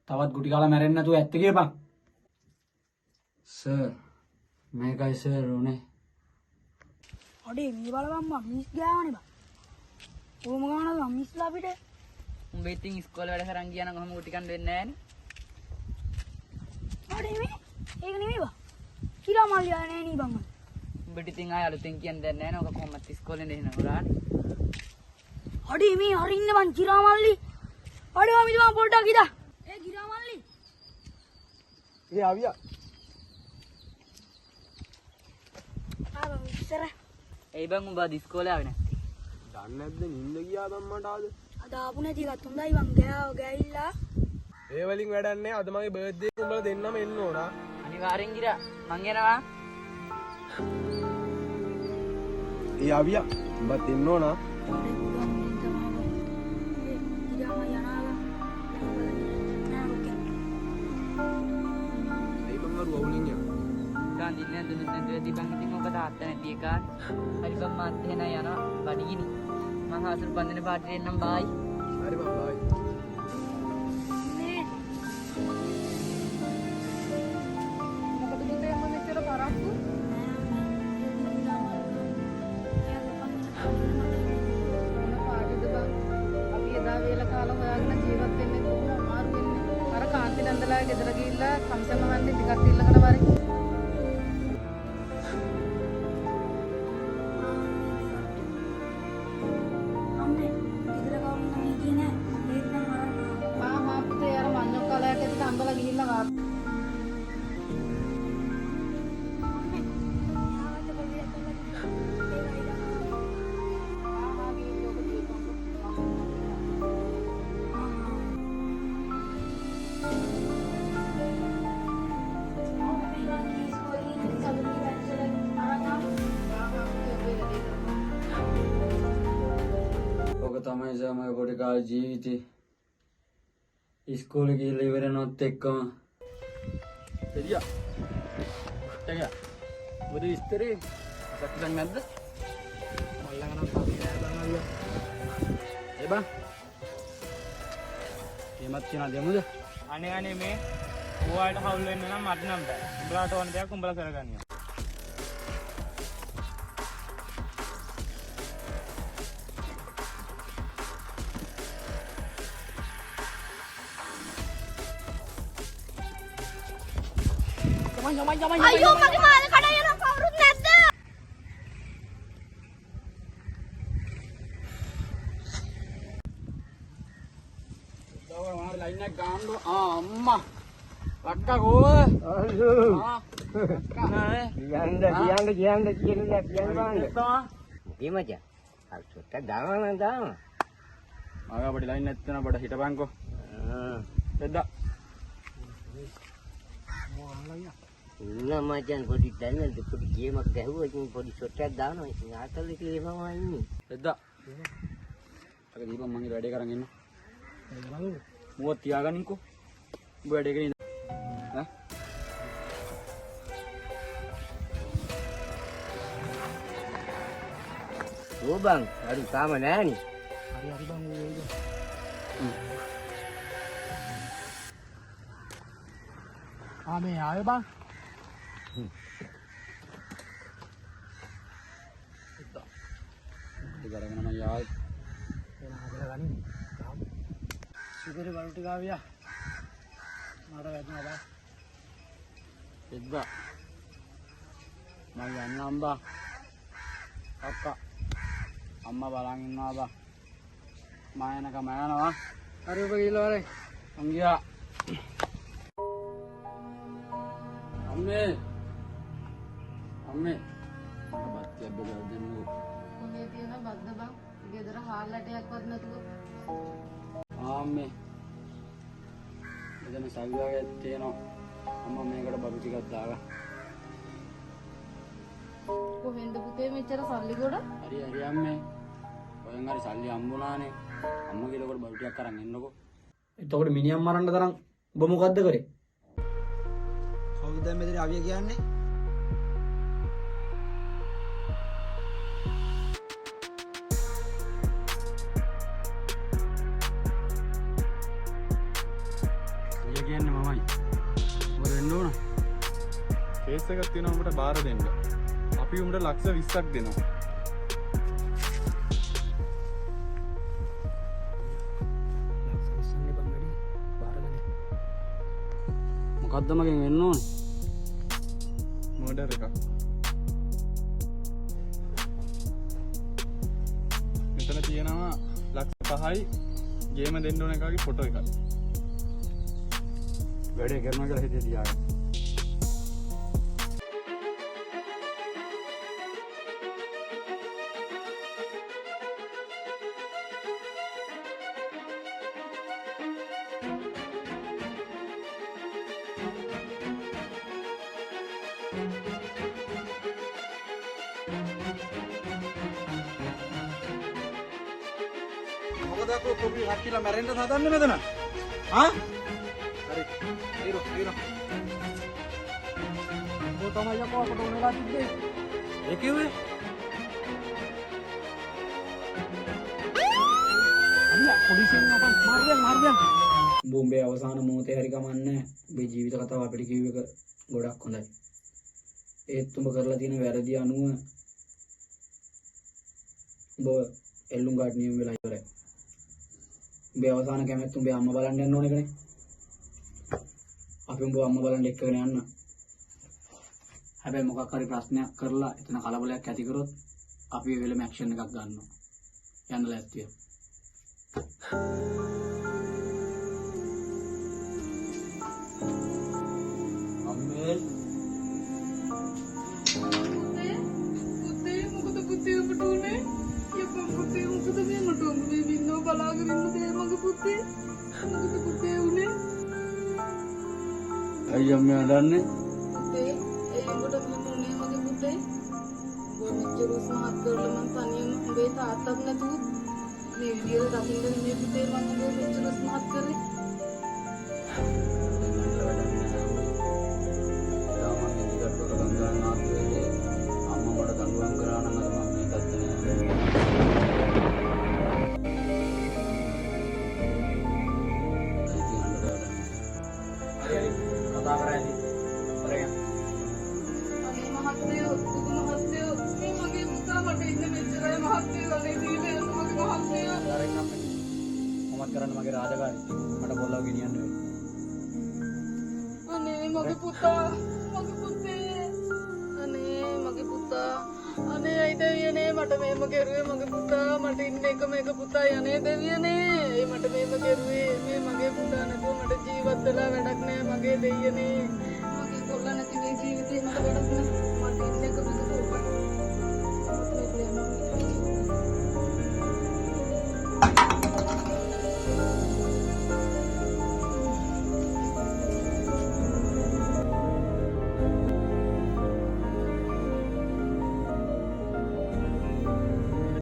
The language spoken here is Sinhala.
තවත් ගුටි කාලා මැරෙන්න නැතුව ඇත්ත කියපන්. සර් මේකයි සර් උනේ. අඩේ මේ බලපන් මම මිස් ගෑවනේ බං. කොහොම ගානද මම මිස්ලා අපිට? උඹ ඉතින් ඉස්කෝලේ වැඩ කරන් ගියා නම් කොහොම ගුටි කන්න වෙන්නේ නැහැ නේ. අඩේ මේ ඒක නෙමෙයි බං. කිරා මල්ලි ආ නෑ නේ බං. උඹට ඉතින් ආය අලුතෙන් කියන්න දෙයක් නැහැ නේ. ඔක කොහොමත් ඉස්කෝලේ ඉඳන් උරාට. අඩේ මේ හරින්න බං කිරා මල්ලි. අඩේ මම ඉතින් පොඩ්ඩක් ඉදා. ඒ කිරා මල්ලි. ඒ ආවියා. ආ බං ඉස්සර. එයි බං උඹ අද ඉස්කෝලේ ආවේ නැත්තේ. දන්නේ නැද්ද නිින්ද ගියා බම්මට ආද? අද ආපු නැති එකත් හොඳයි බං ගෑවිලා. ඒ වලින් වැඩක් නැහැ. අද මගේ බර්ත්ඩේ එක උඹලා දෙන්නම එන්න ඕන. අනිවාර්යෙන් ගිරා මං එනවා. ඒ ආවියා උඹත් එන්න ඕන. ඒ බං අර වවුලින් යා. ගාන්දින්නේ දුන්නත් නැතුව ඇති බං ඉතින් ඔක තාත්තා නැති එකා. හරි බං මාත් එහෙනම් යනවා බඩගිනි. මං හාසුරු පන්දනේ පාටිට එන්නම් බායි. හරි බං බයි. මොකද පුතේ මම මෙච්චර පරක්කු? මොන පාටිද බං? අපි එදා වේල කාලා හොයාගෙන ජීවත් වෙන්නේ කොහොම අමාරු වෙන්නේ. අර කාන්ති නන්දලා ගෙදර ගිහිල්ලා කම්සම මහන්දි ටිකක් ඉල්ලගෙන වරේ. මා පුතේ අර මඤ්ඤොක් කාලයට ඉතින් අම්බලා ගිහිල්ලා වා. ඔක තමයි සර් මගේ පොඩි කාලේ ජීවිතේ. ඉස්කෝලේ ගිහලා ඉවරනොත් එක්කම එළියා. ටගියා. මොකද ඉස්තරේ? සක්ලන් නැද්ද? මල්ලන් නම් පස්සේ නෑ බං අයියා. ඒ බං. එමත් කියන දෙමුද? අනේ මේ ඔයාලට හවුල් වෙන්න නම් මට නම් බෑ. උඹලාට ඕන දෙයක් උඹලා කරගන්නවා. අයියෝ මගේ මාල කඩ යන කවුරුත් නැද්ද? දවල් මාර ලයින් එක ගන්න අම්මා ලක්කා කොහොමද? නෑ කියන්න කියන දේ කියන්න බලන්න. තමයි ඒ මචං. අර සොට්ට දානවා දාන. ආගා පොඩි ලයින් නැත්නම් පොඩ හිටපන්කෝ. එද්දා ඉන්න මචං පොඩි දැන්නද පොඩි ගේමක් ගැහුවා ඉතින් පොඩි සොට්ටක් දානවා ඉතින් ආතල් එකේ එනවා ඉන්නේ. එද්දා අර දීපන් මම වැඩේ කරන් ඉන්න. මුව තියාගනින්කෝ. උඹ වැඩේ කරේ ඉන්න. ඈ ඕ බං අර තාම නෑනේ. ආ මේ ආවේ බං. ඉතින් මම යාල් සුගරේ වලට ගාවියා. මට වැදුනා බං. එද්දා මම යන්න අම්බා අක්කා අම්මා බලන් ඉන්නවා බා මම එනකම යනවා. හරි ඔබ ගිහලා වරේ. මං ගියා. අම්මේ බත්තියක් බෙදලා දෙන්නකෝ. මොනේ තියෙන බද්ද බං? ගෙදර හාල් ඇටයක්වත් නැතුව. අම්මේ එතන සල්වාගේ තියෙනවා. අම්මා මේකට බඩු ටිකක් දාගන්න. කොහෙන්ද පුතේ මෙච්චර සල්ලි ගොඩ? හරි අම්මේ ඔයන් හරි සල්ලි හම්බුණානේ. අම්මා කියලා බඩු ටිකක් අරන් එන්නකෝ. එතකොට මිනිහම් මරන්න තරම් ඔබ මොකද්ද කරේ? කවුද දැන් මෙතන අවිය කියන්නේ? කේස් එකක් තියෙනවා උඹට බාර දෙන්න. අපි උඹට ලක්ෂ 20ක් දෙනවා. මොකද්ද මගෙන් වෙන්න ඕනේ? මර්ඩර් එකක්. මෙතන තියෙනවා ලක්ෂ 5යි ගේම දෙන්න ඕන එකගේ ෆොටෝ එකක්. වැඩේ කරනවා කියලා හිතේ තියාගන්න. මොකද අපෝ කොපි හක්කිලා මැරෙන්න හදන්නේ මෙතන? ආ? හරි. ඊරෝ. ඔය තමයි යකෝ අපට ඕන වෙලා තිබ්බේ. ඒ කිව්වේ? අනියා පොලිසියෙන් අපන් මාර්ගයන්. බෝම්බේ අවසාන මොහොතේ හරි ගමන්නේ. උඹේ ජීවිත කතාව අපිට කිව්ව එක ගොඩක් හොඳයි. ඒත් උඹ කරලා තියෙන වැරදි අනුව උඹ එල්ලුම් ගාඩ් නියම වෙලා ඉවරයි. උඹේ අවසාන කැමැත්ත උඹේ අම්මා බලන්න යන්න ඕනේ කනේ. අපි උඹ අම්මා බලන්න එක්කගෙන යන්න. හැබැයි මොකක් හරි ප්‍රශ්නයක් කරලා එතන කලබලයක් ඇති කරොත් අපි ඒ වෙලෙම ඇක්ෂන් එකක් ගන්නවා. යන්න ලෑස්තිය. අම්මේ පුතේ මොකද පුතේ ඔබට උනේ? යපම් පුතේ මොකද මේ මට ඔබ මේ වින්නෝ බලාගෙන ඉන්න දේ මගේ පුතේ. මොකද පුතේ උනේ? අයියා අම්මා දන්නේ පුතේ ඒ ඔබට මෙහෙම උනේ මගේ පුතේ. ඔබ මෙච්චර උස්මහත් කරලා මං තනියම උඹේ තාත්තත් නැතුව මේ විදියට දකින්න නෙමෙයි පුතේ මං ඔබ මෙච්චර උස්මහත් කරේ. අනේ මහත්තයෝ පුදු මහත්තයෝ මේ මගේ පුතා මට ඉන්න මෙච්චරයි මහත්තයෝ අනේ දීලා යන්න මගේ මහත්තයෝ. මොකක්ද කරන්න මගේ රාජකාරී මට බොල්ලව ගෙනියන්න වෙයි. අනේ මගේ පුතා මගේ පුතේ අනේ මගේ පුතා අනේ අයි දෙවියනේ මට මේම කෙරුවේ මගේ පුතා මට ඉන්න එකම එක පුතායි අනේ දෙවියනේ මට මේම කෙරුවේ මේ මගේ පුතා නැතුව මට ජීවත් වෙලා වැඩක් නෑ මගේ දෙයියනේ මගේ කොල්ලා නැති මේ ජීවිතේ මට වැඩක් නෑ මට ඉන්න එක